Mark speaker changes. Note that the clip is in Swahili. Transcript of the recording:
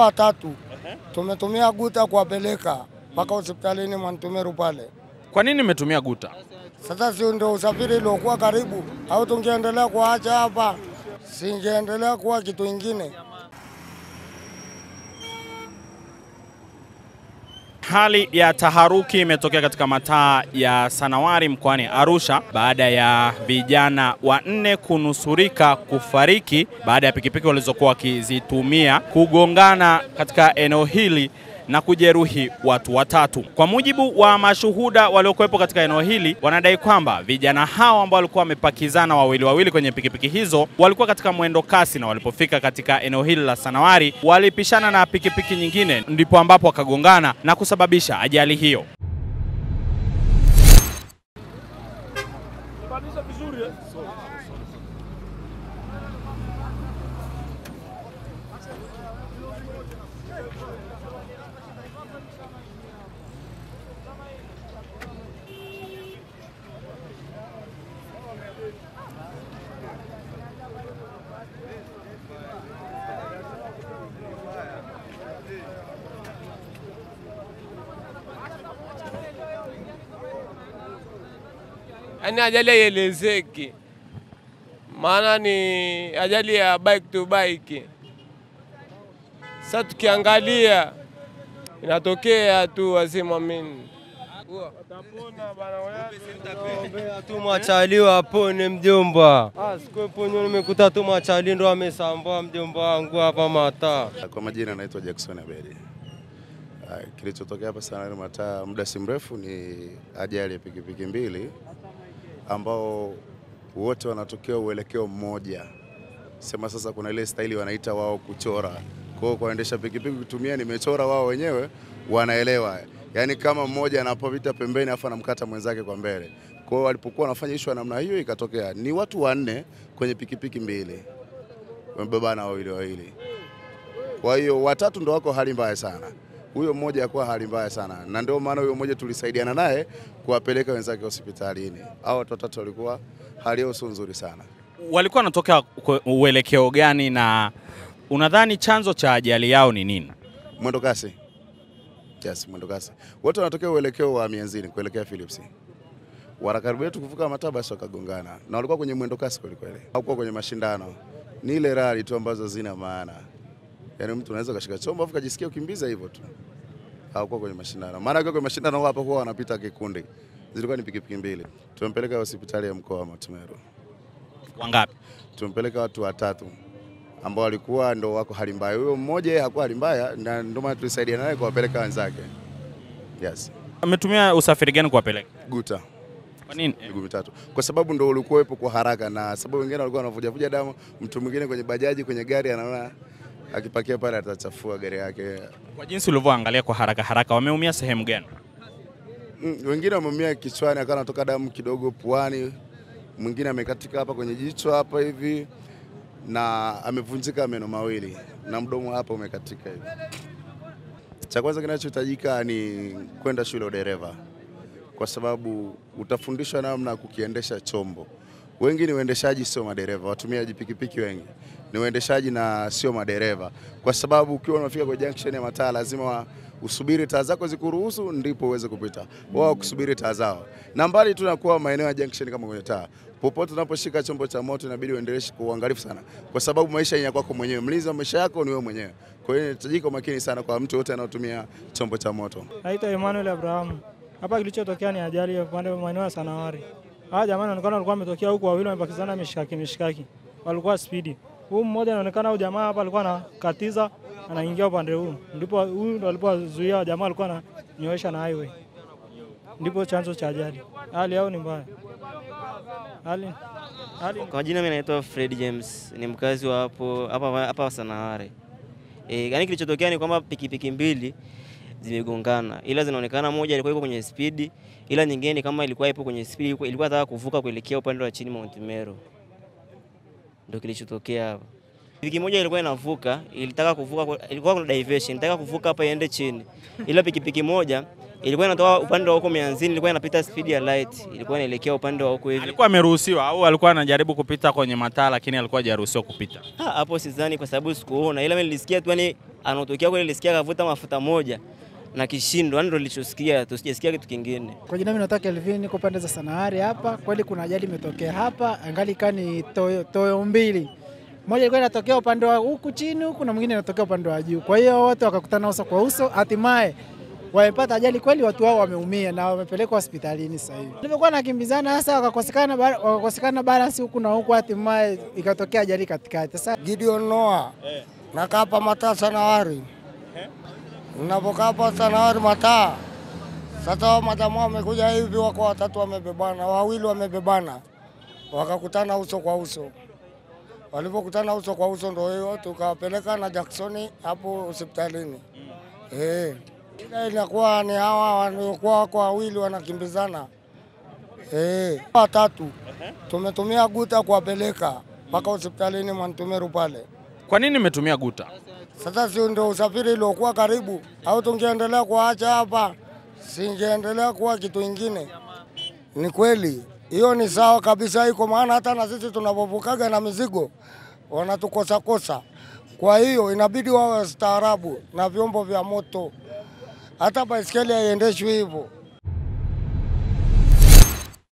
Speaker 1: Watatu tumetumia guta kuwapeleka mpaka hospitalini Mwantumeru pale.
Speaker 2: Kwa nini mmetumia guta?
Speaker 1: Sasa si ndio usafiri uliokuwa karibu, au tungeendelea kuacha hapa singeendelea kuwa kitu kingine.
Speaker 2: Hali ya taharuki imetokea katika mataa ya Sanawari mkoani Arusha baada ya vijana 4 kunusurika kufariki baada ya pikipiki walizokuwa wakizitumia kugongana katika eneo hili na kujeruhi watu 3. Kwa mujibu wa mashuhuda waliokuwepo katika eneo hili, wanadai kwamba vijana hao ambao walikuwa wamepakizana wawili kwenye pikipiki hizo walikuwa katika mwendo kasi, na walipofika katika eneo hili la Sanawari walipishana na pikipiki nyingine, ndipo ambapo wakagongana na kusababisha ajali hiyo.
Speaker 3: Ani ajali haielezeki, maana ni ajali ya bike to bike. Sasa tukiangalia inatokea tu, wasema mimi watapona bana, wewe
Speaker 4: tu machali wapone mjomba. Sikuwepo nyoni, nimekuta tu machali ndo amesambaa mjomba wangu hapa mata.
Speaker 5: Kwa majina naitwa Jackson Abedi. Kilichotokea hapa Sanawari mataa muda si mrefu ni ajali ya pikipiki 2 ambao wote wanatokea uelekeo mmoja. Sema sasa kuna ile staili wanaita wao kuchora. Kwa hiyo kuendesha pikipiki kutumia nimechora, wao wenyewe wanaelewa. Yaani kama mmoja anapopita pembeni afa anamkata mwenzake kwa mbele. Kwa hiyo walipokuwa wanafanya issue namna hiyo ikatokea ni watu 4 kwenye pikipiki 2. Wamebebana wawili. Kwa hiyo 3 ndio wako hali mbaya sana. Huyo mmoja akawa hali mbaya sana, na ndio maana huyo mmoja tulisaidiana naye kuwapeleka wenzake hospitalini. Hao watu 3 walikuwa hali yao sio nzuri sana.
Speaker 2: Walikuwa wanatoka uelekeo gani, na unadhani chanzo cha ajali yao ni nini?
Speaker 5: Mwendo kasi. Yes, mwendo kasi. Wote wanatokea uelekeo wa Mianzini kuelekea Philips. Wanakaribia tu kuvuka mataa basi wakagongana. Na walikuwa kwenye mwendo kasi kweli. Hawakuwa kwenye mashindano. Ni ile rally tu ambazo zina maana. Yaani mtu anaweza kashika chombo afu kujisikia ukimbiza hivyo tu. Hawakuwa kwenye mashindano. Maana kwenye mashindano hapa kwa wanapita kikundi. Zilikuwa ni pikipiki 2. Tumempeleka hospitali ya mkoa wa Mwantumeru.
Speaker 2: Wangapi?
Speaker 5: Tumempeleka watu 3 ambao walikuwa ndo wako hali mbaya. Huyo mmoja yeye hakuwa hali mbaya, na ndio maana tulisaidiana naye kuwapeleka wenzake. Yes.
Speaker 2: Ametumia usafiri gani kuwapeleka?
Speaker 5: Guta.
Speaker 2: Kwa nini?
Speaker 5: Miguu 3. Kwa sababu ndo ulikuwepo kwa haraka, na sababu wengine walikuwa wanavuja damu, mtu mwingine kwenye bajaji, kwenye gari anaona akipakia pale atachafua gari yake.
Speaker 2: Kwa jinsi ulivyoangalia kwa haraka wameumia sehemu gani?
Speaker 5: Wengine wameumia kichwani, akawa anatoka damu kidogo puani. Mwingine amekatika hapa kwenye jicho hapa hivi, na amevunjika meno mawili na mdomo hapa umekatika hivi. Cha kwanza kinachohitajika ni kwenda shule ya dereva, kwa sababu utafundishwa namna kukiendesha chombo. Wengi ni waendeshaji sio madereva, watumiaji pikipiki wengi ni waendeshaji na sio madereva, kwa sababu ukiwa unafika kwa junction ya mataa lazima usubiri taa zako zikuruhusu ndipo uweze kupita. Wao kusubiri taa zao. Na mbali tunakuwa maeneo ya junction kama kwenye taa. Popote unaposhika chombo cha moto inabidi uendeleshe kwa uangalifu sana, kwa sababu maisha ni yako mwenyewe. Mlinzi wa maisha yako ni wewe mwenyewe. Kwa hiyo inahitajika makini sana kwa mtu yote anayotumia chombo cha moto.
Speaker 6: Naitwa Emmanuel Abraham. Hapa kilichotokea ni ajali ya upande wa maeneo ya Sanawari. Jamani wanaonekana walikuwa wametokea huko, wawili wamepakizana mishikaki. Walikuwa speed. Huyu mmoja anaonekana huyu jamaa hapa alikuwa anakatiza anaingia upande huu. Ndipo huyu ndo alipozuia, jamaa alikuwa ananyoesha na highway. Ndipo chanzo cha ajali. Hali yao ni mbaya. Hali.
Speaker 7: Kwa jina mimi naitwa Fred James, ni mkazi wa hapa Sanawari. Yaani kilichotokea ni kwamba pikipiki 2 zimegongana. Ila zinaonekana moja ilikuwa iko kwenye speed, ila nyingine kama ilikuwa ipo kwenye speed, ilikuwa inataka kuvuka kuelekea upande wa chini Mwantumeru. Ndio kilichotokea hapa. Pikipiki moja ilikuwa inavuka, ilitaka kuvuka, ilikuwa kuna diversion, ilitaka kuvuka hapa iende chini. Ila pikipiki moja ilikuwa inatoka upande wa huko Mianzini, ilikuwa inapita speed ya light, ilikuwa inaelekea upande wa huko hivi.
Speaker 2: Alikuwa ameruhusiwa au alikuwa anajaribu kupita kwenye mataa lakini alikuwa hajaruhusiwa kupita?
Speaker 7: Hapo sidhani kwa sababu sikuona, ila mimi nilisikia tu yani anatokea kule, nilisikia kavuta mafuta moja na kishindo, ndio nilichosikia, tusijasikia kitu kingine.
Speaker 8: Kwa jina mimi nataka Kelvin, niko pande za Sanawari hapa. Kweli kuna ajali imetokea hapa, angali kani toyo mbili. Moja ilikuwa inatokea upande wa huku chini huku na mwingine inatokea upande wa juu. Kwa hiyo wote wakakutana uso kwa uso, hatimaye wamepata ajali kweli, watu wao wameumia na wamepelekwa hospitalini sasa hivi. Nilipokuwa nakimbizana sasa wakakosekana balance huku na huku, hatimaye ikatokea ajali katikati. Sasa
Speaker 1: Gideon Noah nakaa hapa mataa Sanawari. Ninapokaa hapa Sanawari mataa. Sasa madamu wamekuja hivi, wako watatu wamebebana, wawili wamebebana. Wakakutana uso kwa uso. Walipokutana uso kwa uso ndio hiyo tukawapeleka na Jackson hapo hospitalini. Ile inakuwa ni hawa waliokuwa wako wawili wanakimbizana. Watatu. Tumetumia guta kuwapeleka mpaka hospitalini Mwantumeru pale.
Speaker 2: Kwa nini umetumia guta?
Speaker 1: Sasa si ndio usafiri uliokuwa karibu, au tungeendelea kuacha hapa singeendelea kuwa kitu kingine. Ni kweli hiyo ni sawa kabisa, iko maana hata na sisi tunapovukaga na mizigo wanatukosa kosa. Kwa hiyo inabidi wawe staarabu na vyombo vya moto, hata baiskeli haiendeshwi hivyo.